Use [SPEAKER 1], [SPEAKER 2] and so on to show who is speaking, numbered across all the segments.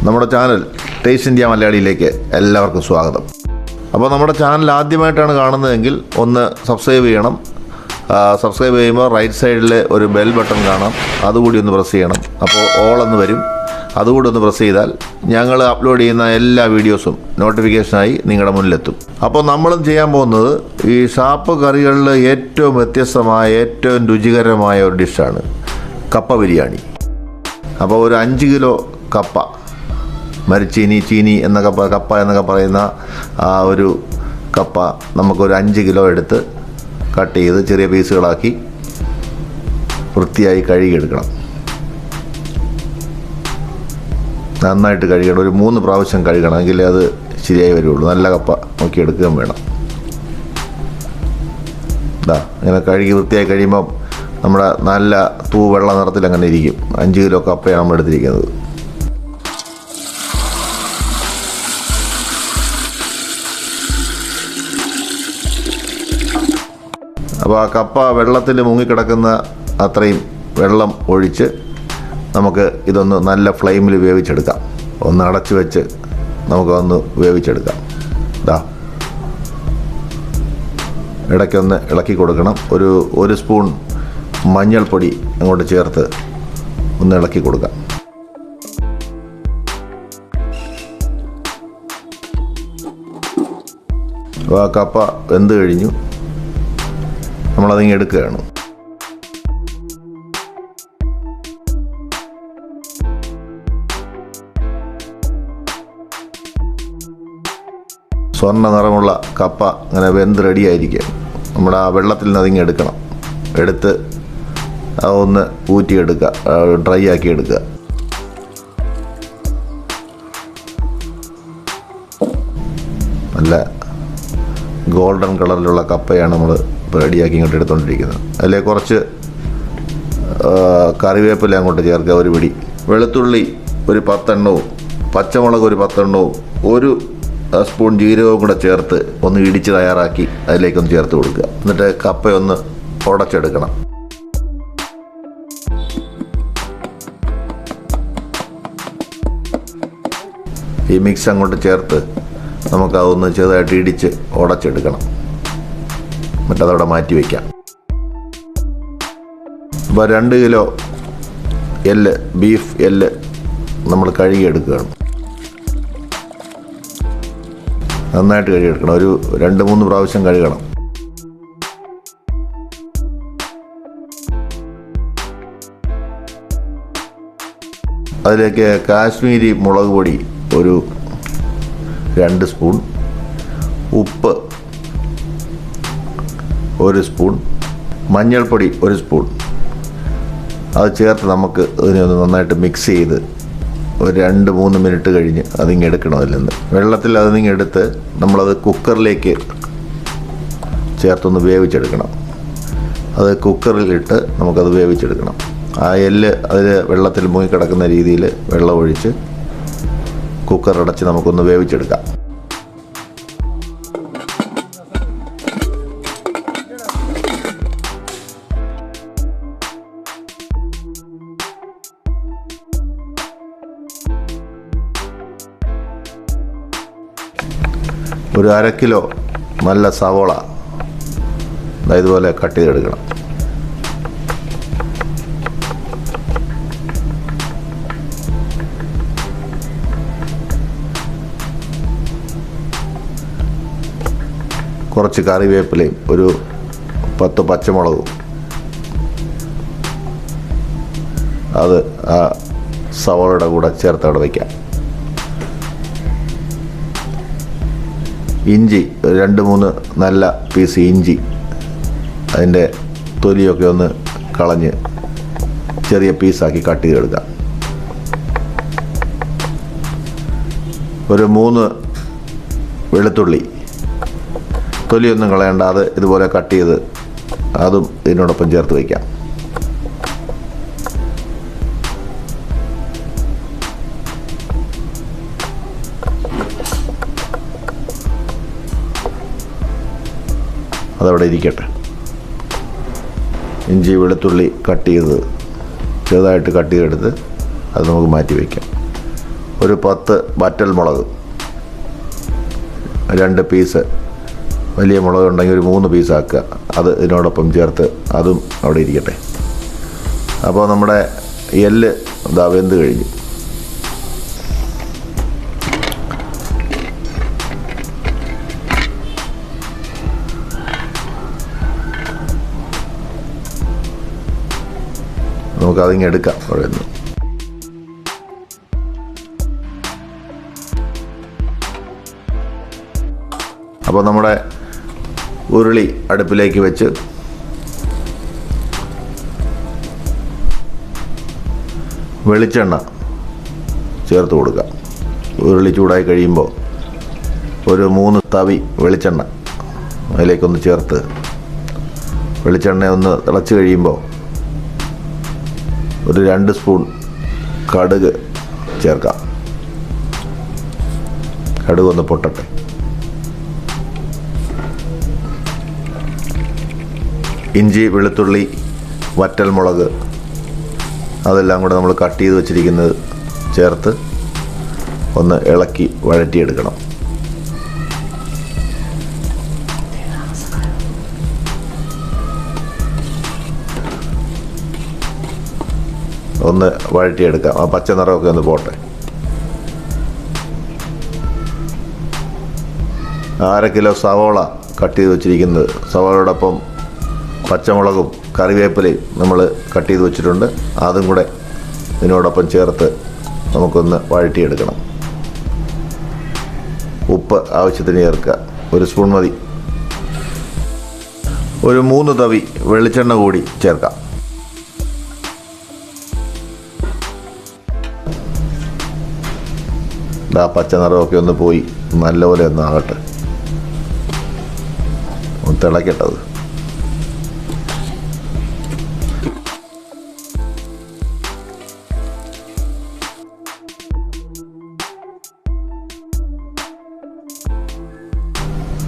[SPEAKER 1] നമ്മുടെ channel taste India മലയാളിയിലേക്ക് എല്ലാവർക്കും സ്വാഗതം. അപ്പോൾ നമ്മുടെ ചാനൽ ആദ്യമായിട്ടാണ് കാണുന്നതെങ്കിൽ ഒന്ന് സബ്സ്ക്രൈബ് ചെയ്യണം. സബ്സ്ക്രൈബ് ചെയ്യുമ്പോൾ റൈറ്റ് സൈഡിൽ ഒരു ബെൽ ബട്ടൺ കാണാം, അതുകൂടി ഒന്ന് പ്രസ് ചെയ്യണം. അപ്പോൾ ഓൾ എന്ന് വരും, അതുകൂടി ഒന്ന് പ്രസ് ചെയ്താൽ ഞങ്ങൾ അപ്ലോഡ് ചെയ്യുന്ന എല്ലാ വീഡിയോസും നോട്ടിഫിക്കേഷനായി നിങ്ങളുടെ മുന്നിലെത്തും. അപ്പോൾ നമ്മളും ചെയ്യാൻ പോകുന്നത് ഈ ഷാപ്പ് കറികളിൽ ഏറ്റവും വ്യത്യസ്തമായ ഏറ്റവും രുചികരമായ ഒരു ഡിഷാണ് കപ്പ ബിരിയാണി. അപ്പോൾ ഒരു 5 കിലോ കപ്പ, ചീനി കപ്പ എന്നൊക്കെ പറയുന്ന ആ ഒരു കപ്പ നമുക്കൊരു 5 കിലോ എടുത്ത് കട്ട് ചെയ്ത് ചെറിയ പീസുകളാക്കി വൃത്തിയായി കഴുകിയെടുക്കണം. നന്നായിട്ട് കഴുകണം, ഒരു 3 പ്രാവശ്യം കഴുകണം, എങ്കിലേ അത് ശരിയായി വരുള്ളൂ. നല്ല കപ്പ നോക്കി എടുക്കുകയും വേണം. ഇങ്ങനെ കഴുകി വൃത്തിയായി കഴിയുമ്പം നമ്മുടെ നല്ല വെള്ള നിറത്തിൽ അങ്ങനെ ഇരിക്കും. 5 കിലോ കപ്പയാണ് നമ്മൾ എടുത്തിരിക്കുന്നത്. അപ്പോൾ ആ കപ്പ വെള്ളത്തിൽ മുങ്ങിക്കിടക്കുന്ന അത്രയും വെള്ളം ഒഴിച്ച് നമുക്ക് ഇതൊന്ന് നല്ല ഫ്ലെയിമിൽ വേവിച്ചെടുക്കാം. ഒന്ന് അടച്ചു വെച്ച് നമുക്കൊന്ന് വേവിച്ചെടുക്കാം. ഇടയ്ക്കൊന്ന് ഇളക്കി കൊടുക്കണം. ഒരു സ്പൂൺ മഞ്ഞൾപ്പൊടി അങ്ങോട്ട് ചേർത്ത് ഒന്ന് ഇളക്കി കൊടുക്കാം. അപ്പോൾ ആ കപ്പ വെന്ത് കഴിഞ്ഞു, നമ്മളതിങ്ങ് എടുക്കുകയാണ്. സ്വർണ്ണ നിറമുള്ള കപ്പ അങ്ങനെ വെന്ത് റെഡിയായിരിക്കുക. നമ്മുടെ ആ വെള്ളത്തിൽ നിന്ന് അതിങ്ങ് എടുക്കണം. എടുത്ത് അതൊന്ന് ഊറ്റിയെടുക്കുക, ഡ്രൈ ആക്കി എടുക്കുക. നല്ല ഗോൾഡൻ കളറിലുള്ള കപ്പയാണ് നമ്മൾ റെഡിയാക്കി ഇങ്ങോട്ട് എടുത്തുകൊണ്ടിരിക്കുന്നത്. അതിലെ കുറച്ച് കറിവേപ്പില അങ്ങോട്ട് ചേർക്കുക, ഒരു പിടി വെളുത്തുള്ളി ഒരു 10 എണ്ണവും പച്ചമുളക് ഒരു 10 എണ്ണവും ഒരു സ്പൂൺ ജീരകവും കൂടെ ചേർത്ത് ഒന്ന് ഇടിച്ച് തയ്യാറാക്കി അതിലേക്കൊന്ന് ചേർത്ത് കൊടുക്കുക. എന്നിട്ട് കപ്പയൊന്ന് ഉടച്ചെടുക്കണം. ഈ മിക്സ് അങ്ങോട്ട് ചേർത്ത് നമുക്കതൊന്ന് ചെറുതായിട്ട് ഇടിച്ച് ഉടച്ചെടുക്കണം. മറ്റതവിടെ മാറ്റി വയ്ക്കാം. അപ്പോൾ 2 കിലോ ബീഫ് എല്ല് നമ്മൾ കഴുകിയെടുക്കുകയാണ്. നന്നായിട്ട് കഴുകിയെടുക്കണം. ഒരു 2-3 പ്രാവശ്യം കഴുകണം. അതിലേക്ക് കാശ്മീരി മുളക് പൊടി ഒരു 2 സ്പൂൺ, ഉപ്പ് 1 സ്പൂൺ, മഞ്ഞൾപ്പൊടി 1 സ്പൂൺ, അത് ചേർത്ത് നമുക്ക് ഇതിനെ ഒന്ന് നന്നായിട്ട് മിക്സ് ചെയ്ത് ഒരു 2-3 മിനിറ്റ് കഴിഞ്ഞ് അതിങ്ങ് എടുക്കണം. അതിൽ നിന്ന് വെള്ളത്തിൽ അതിങ്ങ് എടുത്ത് നമ്മളത് കുക്കറിലേക്ക് ചേർത്തൊന്ന് വേവിച്ചെടുക്കണം. അത് കുക്കറിലിട്ട് നമുക്കത് വേവിച്ചെടുക്കണം. ആ എല്ല് അതിൽ വെള്ളത്തിൽ മുങ്ങിക്കിടക്കുന്ന രീതിയിൽ വെള്ളം ഒഴിച്ച് കുക്കർ അടച്ച് നമുക്കൊന്ന് വേവിച്ചെടുക്കാം. ഒരു 1/2 കിലോ നല്ല സവോള ഇതുപോലെ കട്ട് ചെയ്തെടുക്കണം. കുറച്ച് കറിവേപ്പിലയും ഒരു 10 പച്ചമുളകും അത് ആ സവോളയുടെ കൂടെ ചേർത്ത് അവിടെ വയ്ക്കാം. ഇഞ്ചി 2-3 നല്ല പീസ് ഇഞ്ചി, അതിൻ്റെ തൊലിയൊക്കെ ഒന്ന് കളഞ്ഞ് ചെറിയ പീസാക്കി കട്ട് ചെയ്തെടുക്കാം. ഒരു 3 വെളുത്തുള്ളി, തൊലിയൊന്നും കളയണ്ട, അത് ഇതുപോലെ കട്ട് ചെയ്ത് അതും ഇതിനോടൊപ്പം ചേർത്ത് വയ്ക്കാം. അതവിടെ ഇരിക്കട്ടെ. ഇഞ്ചി വെളുത്തുള്ളി കട്ട് ചെയ്ത് ചെറുതായിട്ട് കട്ട് ചെയ്തെടുത്ത് അത് നമുക്ക് മാറ്റി വയ്ക്കാം. ഒരു 10 വറ്റൽ മുളക്, 2 പീസ്. വലിയ മുളക് ഉണ്ടെങ്കിൽ ഒരു 3 പീസ് ആക്കുക. അത് ഇതിനോടൊപ്പം ചേർത്ത് അതും അവിടെ ഇരിക്കട്ടെ. അപ്പോൾ നമ്മുടെ എല്ല് ഇതാ വെന്ത് കഴിഞ്ഞു. നമുക്കതിങ്ങ് എടുക്കാം അവിടെ നിന്ന്. അപ്പോൾ നമ്മുടെ ഉരുളി അടുപ്പിലേക്ക് വെച്ച് വെളിച്ചെണ്ണ ചേർത്ത് കൊടുക്കുക. ഉരുളി ചൂടായി കഴിയുമ്പോൾ ഒരു 3 തവി വെളിച്ചെണ്ണ അതിലേക്കൊന്ന് ചേർത്ത് വെളിച്ചെണ്ണ ഒന്ന് തിളച്ച് കഴിയുമ്പോൾ ഒരു 2 സ്പൂൺ കടുക് ചേർക്കാം. കടുക് ഒന്ന് പൊട്ടട്ടെ. ഇഞ്ചി, വെളുത്തുള്ളി, വറ്റൽമുളക് അതെല്ലാം കൂടെ നമ്മൾ കട്ട് ചെയ്ത് വെച്ചിരിക്കുന്നത് ചേർത്ത് ഒന്ന് ഇളക്കി വഴറ്റിയെടുക്കണം. ഒന്ന് വഴറ്റിയെടുക്കാം. ആ പച്ച നിറമൊക്കെ ഒന്ന് പോട്ടെ. 1/2 കിലോ സവോള കട്ട് ചെയ്ത് വെച്ചിരിക്കുന്നത്, സവോളയോടൊപ്പം പച്ചമുളകും കറിവേപ്പിലയും നമ്മൾ കട്ട് ചെയ്ത് വെച്ചിട്ടുണ്ട്. അതും കൂടെ ഇതിനോടൊപ്പം ചേർത്ത് നമുക്കൊന്ന് വഴറ്റിയെടുക്കണം. ഉപ്പ് ആവശ്യത്തിന് ചേർക്കുക. 1 സ്പൂൺ മതി. ഒരു 3 തവി വെളിച്ചെണ്ണ കൂടി ചേർക്കാം. പച്ച നിറമൊക്കെ ഒന്ന് പോയി നല്ലപോലെ ഒന്ന് ആകട്ടെ, ഒന്ന് തിളക്കട്ടത്.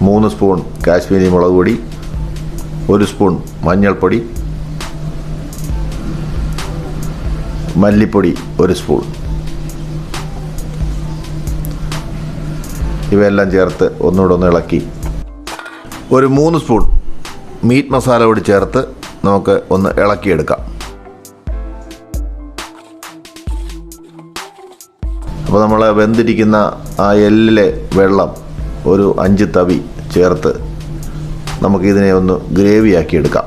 [SPEAKER 1] മൂന്ന് സ്പൂൺ കാശ്മീരി മുളക് പൊടി, 1 സ്പൂൺ മഞ്ഞൾപ്പൊടി, മല്ലിപ്പൊടി 1 സ്പൂൺ, ഇവയെല്ലാം ചേർത്ത് ഒന്നുകൂടെ ഒന്ന് ഇളക്കി ഒരു 3 സ്പൂൺ മീറ്റ് മസാല കൂടി ചേർത്ത് നമുക്ക് ഒന്ന് ഇളക്കിയെടുക്കാം. അപ്പോൾ നമ്മൾ വെന്തിരിക്കുന്ന ആ എല്ലിലെ വെള്ളം ഒരു 5 തവി ചേർത്ത് നമുക്കിതിനെ ഒന്ന് ഗ്രേവിയാക്കി എടുക്കാം.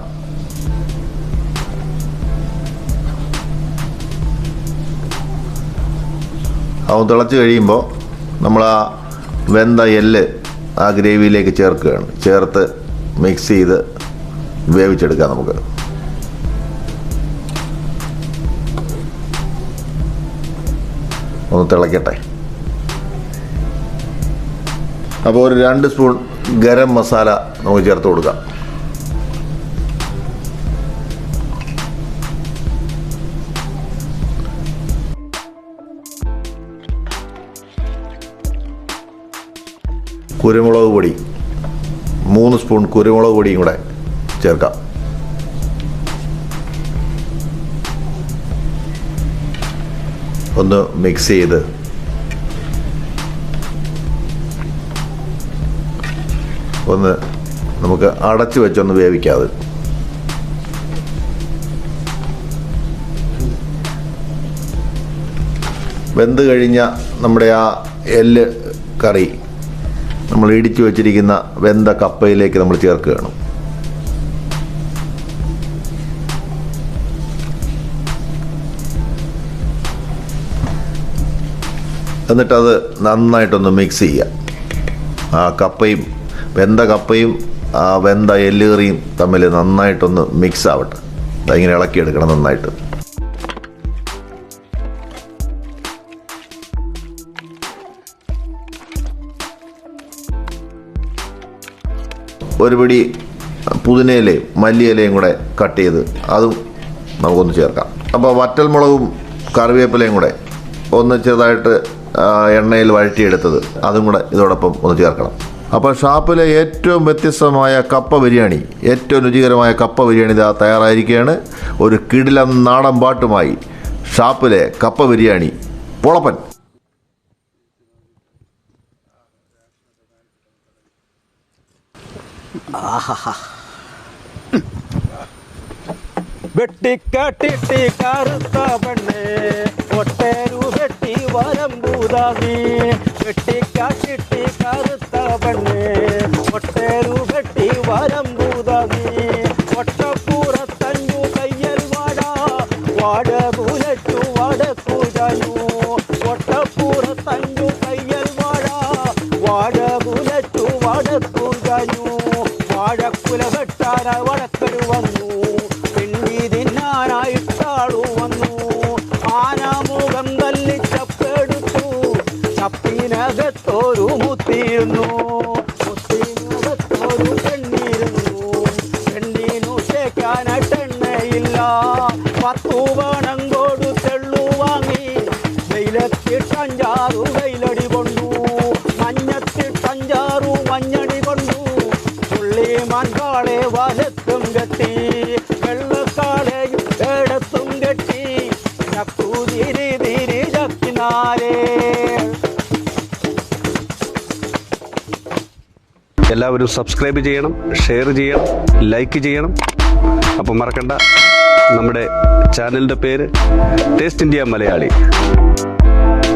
[SPEAKER 1] അത് തിളച്ച് കഴിയുമ്പോൾ നമ്മൾ ആ വെന്ത എല്ല് ആ ഗ്രേവിയിലേക്ക് ചേർക്കുകയാണ്. ചേർത്ത് മിക്സ് ചെയ്ത് വേവിച്ചെടുക്കാം. നമുക്ക് ഒന്ന് തിളക്കട്ടെ. അപ്പോൾ ഒരു 2 സ്പൂൺ ഗരം മസാല നമുക്ക് ചേർത്ത് കൊടുക്കാം. കുരുമുളക് പൊടി 3 സ്പൂൺ കുരുമുളക് പൊടിയും കൂടെ ചേർക്കാം. ഒന്ന് മിക്സ് ചെയ്ത് ഒന്ന് നമുക്ക് അടച്ചു വെച്ചൊന്ന് വേവിക്കാതെ. വെന്ത് കഴിഞ്ഞ നമ്മുടെ ആ എല്ല് കറി നമ്മൾ ഇടിച്ചു വെച്ചിരിക്കുന്ന വെന്ത കപ്പയിലേക്ക് നമ്മൾ ചേർക്കുകയാണ്. എന്നിട്ടത് നന്നായിട്ടൊന്ന് മിക്സ് ചെയ്യുക. ആ കപ്പയും വെന്ത കപ്പയും ആ വെന്ത എല്ലുകറിയും തമ്മിൽ നന്നായിട്ടൊന്ന് മിക്സ് ആവട്ടെ. അതിങ്ങനെ ഇളക്കിയെടുക്കണം നന്നായിട്ട്. ഒരു പിടി പുതിനയിലയും മല്ലിയിലയും കൂടെ കട്ട് ചെയ്ത് അതും നമുക്കൊന്ന് ചേർക്കാം. അപ്പോൾ വറ്റൽമുളകും കറിവേപ്പിലയും കൂടെ ഒന്ന് ചെറുതായിട്ട് എണ്ണയിൽ വഴറ്റിയെടുത്തത് അതും കൂടെ ഇതോടൊപ്പം ഒന്ന് ചേർക്കണം. അപ്പോൾ ഷാപ്പിലെ ഏറ്റവും വ്യത്യസ്തമായ കപ്പ ബിരിയാണി, ഏറ്റവും രുചികരമായ കപ്പ ബിരിയാണി ഇതാ തയ്യാറായിരിക്കുകയാണ്. ഒരു കിടിലൻ നാടൻ പാട്ടുമായി ഷാപ്പിലെ കപ്പ ബിരിയാണി പൊളപ്പൻ.
[SPEAKER 2] വെട്ടിക്കാട്ടിട്ടി കറുത്ത പെണ്ണേ ഒട്ടേരു വെട്ടി വരമ്പൂതാകി വെട്ടിക്കാട്ടിട്ടി കറുത്ത പെണ്ണേ ഒട്ടേരു വെട്ടി വരമ്പൂതാകി ഒട്ടപ്പൂറത്തഞ്ഞു കയ്യൽ വാട കൂലച്ചു വടക്കൂജാനു ഒട്ടപ്പൂറത്തഞ്ഞു കയ്യൽ വാട കൂലച്ചു വടക്കൂജാനു വാഴക്കുല വെട്ടാനായി വടക്കരു വന്നു ായിട്ടാളു വന്നു ആനമുഖം തല്ലി ചപ്പെടുത്തു ചപ്പിനകത്തോരു മുത്തിയിരുന്നു മുത്തിനകത്തോരു പെണ്ണിരുന്നു പെണ്ണിനു ചേക്കാനായിട്ട് എണ്ണയില്ല 10 പണം കൊടുത്തെള്ളു വാങ്ങി വെയിലത്തിട്ടഞ്ചാറു വെയിലടി കൊണ്ടു മഞ്ഞത്തിട്ടഞ്ചാറു മഞ്ഞടി കൊണ്ടു പുള്ളിമാൻകാളെ വലത്തും കെട്ടി വെള്ളക്കാളെയും ഏടത്തും കെട്ടി ചക്കുതിരി ചക്കിനാലേ.
[SPEAKER 3] എല്ലാവരും സബ്സ്ക്രൈബ് ചെയ്യണം, ഷെയർ ചെയ്യണം, ലൈക്ക് ചെയ്യണം. അപ്പം മറക്കണ്ട, നമ്മുടെ ചാനലിൻ്റെ പേര് ടേസ്റ്റ് ഇന്ത്യ മലയാളി.